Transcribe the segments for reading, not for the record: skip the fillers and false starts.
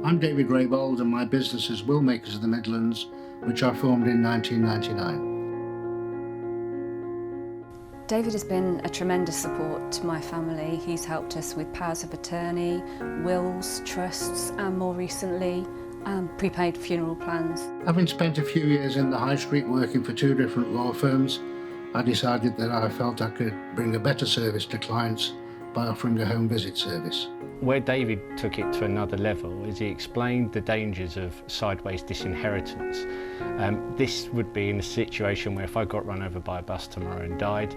I'm David Raybold and my business is Willmakers of the Midlands, which I formed in 1999. David has been a tremendous support to my family. He's helped us with powers of attorney, wills, trusts and more recently prepaid funeral plans. Having spent a few years in the high street working for two different law firms, I decided that I felt I could bring a better service to clients by offering a home visit service. Where David took it to another level is he explained the dangers of sideways disinheritance. This would be in a situation where if I got run over by a bus tomorrow and died,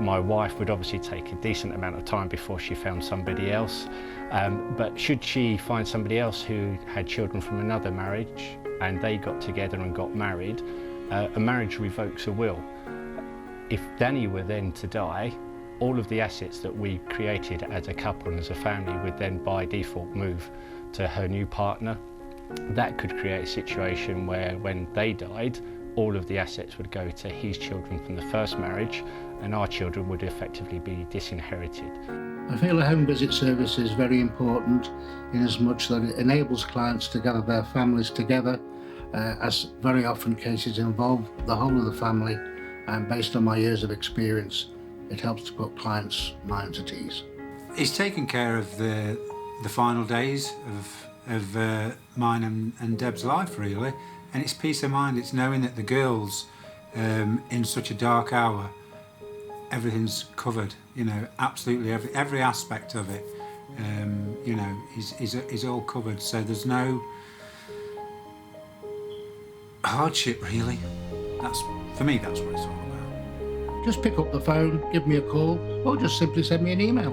my wife would obviously take a decent amount of time before she found somebody else. But should she find somebody else who had children from another marriage and they got together and got married, a marriage revokes a will. If Danny were then to die, all of the assets that we created as a couple and as a family would then by default move to her new partner. That could create a situation where when they died, all of the assets would go to his children from the first marriage and our children would effectively be disinherited. I feel a home visit service is very important in as much that it enables clients to gather their families together, as very often cases involve the whole of the family, and based on my years of experience, it helps to put clients' minds at ease. He's taken care of the final days of mine and Deb's life, really, and it's peace of mind. It's knowing that the girls, in such a dark hour, everything's covered. You know, absolutely every aspect of it. You know, is all covered. So there's no hardship, really. For me, that's what it's all about. Just pick up the phone, give me a call, or just simply send me an email.